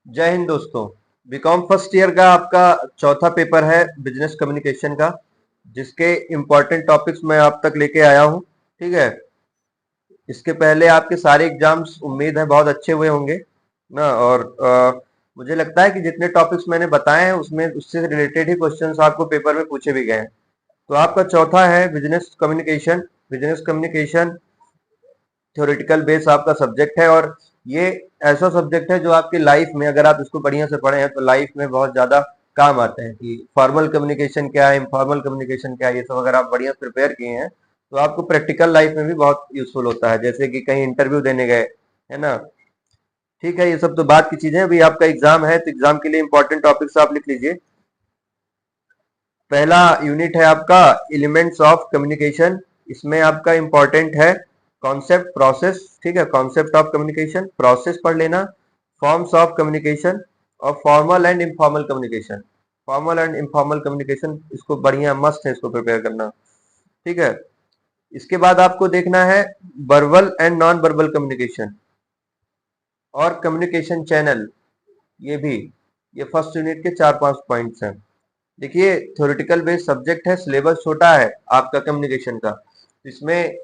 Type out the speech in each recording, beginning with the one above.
जय हिंद दोस्तों। BCom first year का आपका चौथा पेपर है बिजनेस कम्युनिकेशन का, जिसके इम्पोर्टेंट टॉपिक्स मैं आप तक लेके आया हूँ। ठीक है। इसके पहले आपके सारे एग्जाम्स उम्मीद है बहुत अच्छे हुए होंगे ना। और मुझे लगता है कि जितने टॉपिक्स मैंने बताए हैं उसमें उससे रिलेटेड ही क्वेश्चंस आपको पेपर में पूछे भी गए हैं। तो आपका चौथा है business communication. Business communication theoretical base आपका सब्जेक्ट है, और ये ऐसा सब्जेक्ट है जो आपकी लाइफ में अगर आप इसको बढ़िया से पढ़े हैं तो लाइफ में बहुत ज्यादा काम आते हैं कि फॉर्मल कम्युनिकेशन क्या है, इनफॉर्मल कम्युनिकेशन क्या है। ये सब अगर आप बढ़िया प्रिपेयर किए हैं तो आपको प्रैक्टिकल लाइफ में भी बहुत यूजफुल होता है, जैसे कि कहीं इंटरव्यू देने गए, है ना। ठीक है, ये सब तो बात की चीजें हैं। अभी आपका एग्जाम है तो एग्जाम के लिए इंपॉर्टेंट टॉपिक्स आप लिख लीजिए। पहला यूनिट है आपका एलिमेंट्स ऑफ कम्युनिकेशन। इसमें आपका इंपॉर्टेंट है कॉन्सेप्ट, प्रोसेस। ठीक है, कॉन्सेप्ट ऑफ कम्युनिकेशन, प्रोसेस पढ़ लेना, फॉर्म्स ऑफ कम्युनिकेशन और formal and informal communication. Formal and informal communication इसको बढ़िया मस्ट है, इसको प्रिपेयर करना। ठीक है। इसके बाद आपको देखना है verbal and non verbal communication और कम्युनिकेशन चैनल। ये भी, ये फर्स्ट यूनिट के 4-5 पॉइंट्स हैं। देखिए, थ्योरेटिकल बेस्ड सब्जेक्ट है, सिलेबस छोटा है आपका कम्युनिकेशन का। इसमें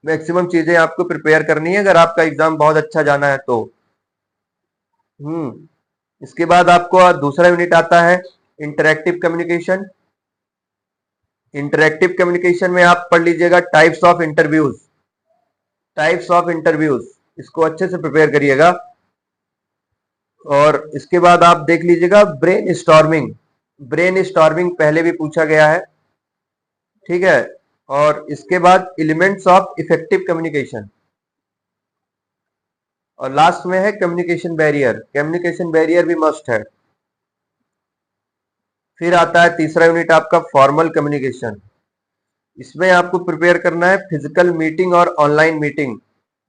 मैक्सिमम चीजें आपको प्रिपेयर करनी है अगर आपका एग्जाम बहुत अच्छा जाना है तो। इसके बाद आपको दूसरा यूनिट आता है इंटरेक्टिव कम्युनिकेशन। इंटरेक्टिव कम्युनिकेशन में आप पढ़ लीजिएगा types of interviews. Types of interviews, इसको अच्छे से प्रिपेयर करिएगा। और इसके बाद आप देख लीजिएगा ब्रेन स्टॉर्मिंग। ब्रेन स्टॉर्मिंग पहले भी पूछा गया है। ठीक है। और इसके बाद एलिमेंट्स ऑफ इफेक्टिव कम्युनिकेशन, और लास्ट में है कम्युनिकेशन बैरियर। कम्युनिकेशन बैरियर भी मस्ट है। फिर आता है तीसरा यूनिट आपका फॉर्मल कम्युनिकेशन। इसमें आपको प्रिपेयर करना है फिजिकल मीटिंग और ऑनलाइन मीटिंग।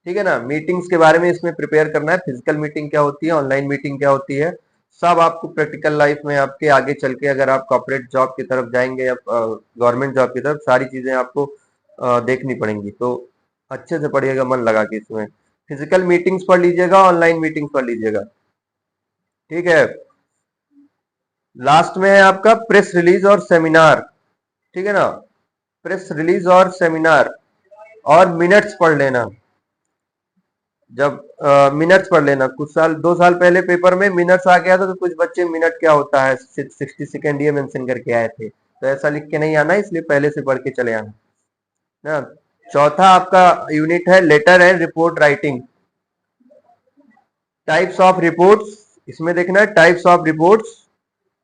ठीक है ना, मीटिंग्स के बारे में इसमें प्रिपेयर करना है, फिजिकल मीटिंग क्या होती है, ऑनलाइन मीटिंग क्या होती है। सब आपको प्रैक्टिकल लाइफ में आपके आगे चल के अगर आप कॉर्पोरेट जॉब की तरफ जाएंगे या गवर्नमेंट जॉब की तरफ, सारी चीजें आपको देखनी पड़ेंगी। तो अच्छे से पढ़िएगा मन लगा के इसमें। फिजिकल मीटिंग्स पढ़ लीजिएगा, ऑनलाइन मीटिंग्स पढ़ लीजिएगा। ठीक है। लास्ट में है आपका प्रेस रिलीज और सेमिनार। ठीक है ना, प्रेस रिलीज और सेमिनार और मिनट्स पढ़ लेना। जब मिनट्स पढ़ लेना, कुछ साल 2 साल पहले पेपर में मिनट्स आ गया था तो कुछ बच्चे मिनट क्या होता है 60 सेकेंड ये मेंशन करके आए थे। तो ऐसा लिख के नहीं आना, इसलिए पहले से पढ़ के चले आना ना। चौथा आपका यूनिट है letter and report writing. Types of reports, इसमें देखना है types of reports,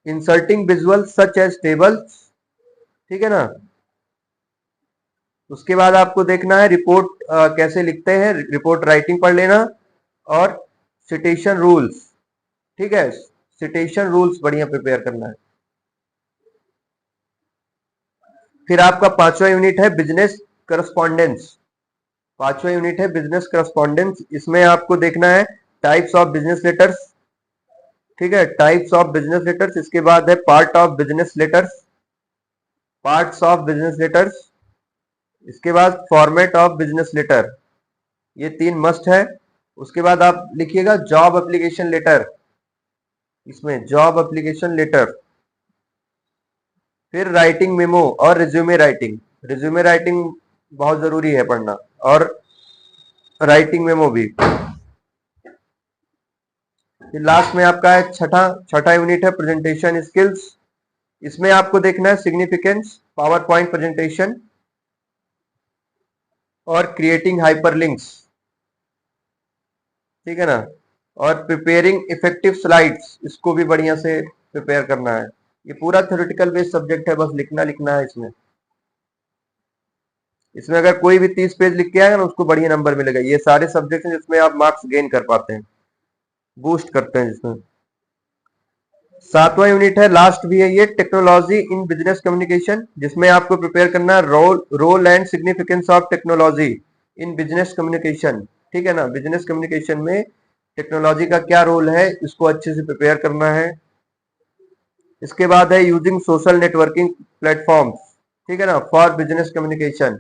inserting visual such as tables. ठीक है ना। उसके बाद आपको देखना है रिपोर्ट कैसे लिखते हैं, रिपोर्ट राइटिंग पढ़ लेना। और सिटेशन रूल्स। ठीक है, सिटेशन रूल्स बढ़िया प्रिपेयर करना है। फिर आपका पांचवा यूनिट है बिजनेस करस्पॉन्डेंस। पांचवा यूनिट है बिजनेस करस्पॉन्डेंस। इसमें आपको देखना है टाइप्स ऑफ बिजनेस लेटर्स। ठीक है, टाइप्स ऑफ बिजनेस लेटर्स। इसके बाद है part of business letters, parts of business letters. इसके बाद फॉर्मेट ऑफ बिजनेस लेटर। ये 3 मस्ट है। उसके बाद आप लिखिएगा जॉब एप्लीकेशन लेटर। इसमें जॉब एप्लीकेशन लेटर। फिर राइटिंग मेमो और रिज्यूमे राइटिंग। रिज्यूमे राइटिंग बहुत जरूरी है पढ़ना, और राइटिंग मेमो भी। फिर लास्ट में आपका है छठा छठा यूनिट है प्रेजेंटेशन स्किल्स। इसमें आपको देखना है सिग्निफिकेंस, पावर पॉइंट प्रेजेंटेशन और क्रिएटिंग हाइपरलिंक्स। ठीक है ना। और प्रिपेयरिंग इफेक्टिव स्लाइड्स, इसको भी बढ़िया से प्रिपेयर करना है। ये पूरा थ्योरेटिकल बेस्ड सब्जेक्ट है, बस लिखना लिखना है इसमें। इसमें अगर कोई भी 30 पेज लिख के आएगा ना उसको बढ़िया नंबर मिलेगा। ये सारे सब्जेक्ट हैं जिसमें आप मार्क्स गेन कर पाते हैं, बूस्ट करते हैं जिसमें। सातवां यूनिट है, लास्ट भी है ये, टेक्नोलॉजी इन बिजनेस कम्युनिकेशन, जिसमें आपको प्रिपेयर करना है role and significance of technology in business communication. ठीक है ना, बिजनेस कम्युनिकेशन में टेक्नोलॉजी का क्या रोल है, इसको अच्छे से प्रिपेयर करना है। इसके बाद है यूजिंग सोशल नेटवर्किंग प्लेटफॉर्म्स। ठीक है ना, for business communication.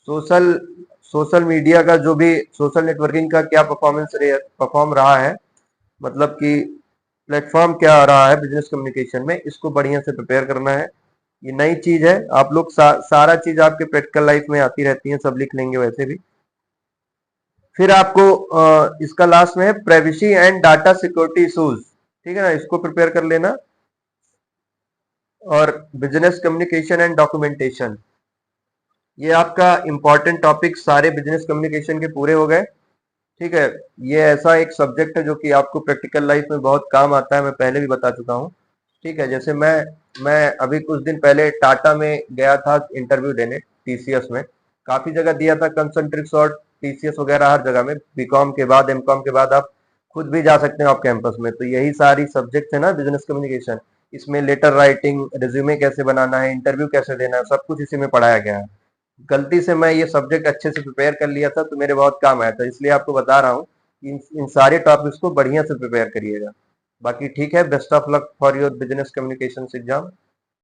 Social social media का जो भी सोशल नेटवर्किंग का क्या परफॉर्म रहा है, मतलब कि प्लेटफॉर्म क्या आ रहा है बिजनेस कम्युनिकेशन में, इसको बढ़िया से प्रिपेयर करना है। ये नई चीज है, आप लोग सारा चीज आपके प्रैक्टिकल लाइफ में आती रहती है, सब लिख लेंगे वैसे भी। फिर आपको इसका लास्ट में है privacy and data security issues, ठीक है ना, इसको प्रिपेयर कर लेना। और बिजनेस कम्युनिकेशन एंड डॉक्यूमेंटेशन, ये आपका इंपॉर्टेंट टॉपिक सारे बिजनेस कम्युनिकेशन के पूरे हो गए, ठीक है। ये ऐसा एक सब्जेक्ट है जो कि आपको प्रैक्टिकल लाइफ में बहुत काम आता है, मैं पहले भी बता चुका हूँ, ठीक है। जैसे मैं अभी कुछ दिन पहले टाटा में गया था इंटरव्यू देने, टीसीएस में, काफी जगह दिया था कंसंट्रिक्स और टीसीएस वगैरह हर जगह में। बीकॉम के बाद एमकॉम के बाद आप खुद भी जा सकते हैं आप कैंपस में, तो यही सारी सब्जेक्ट है ना बिजनेस कम्युनिकेशन। इसमें लेटर राइटिंग, रिज्यूमे कैसे बनाना है, इंटरव्यू कैसे देना है, सब कुछ इसी में पढ़ाया गया है। गलती से मैं ये सब्जेक्ट अच्छे से प्रिपेयर कर लिया था तो मेरे बहुत काम आया था, इसलिए आपको बता रहा हूँ कि इन सारे टॉपिक्स को बढ़िया से प्रिपेयर करिएगा। बाकी ठीक है, best of luck for your business communication exam.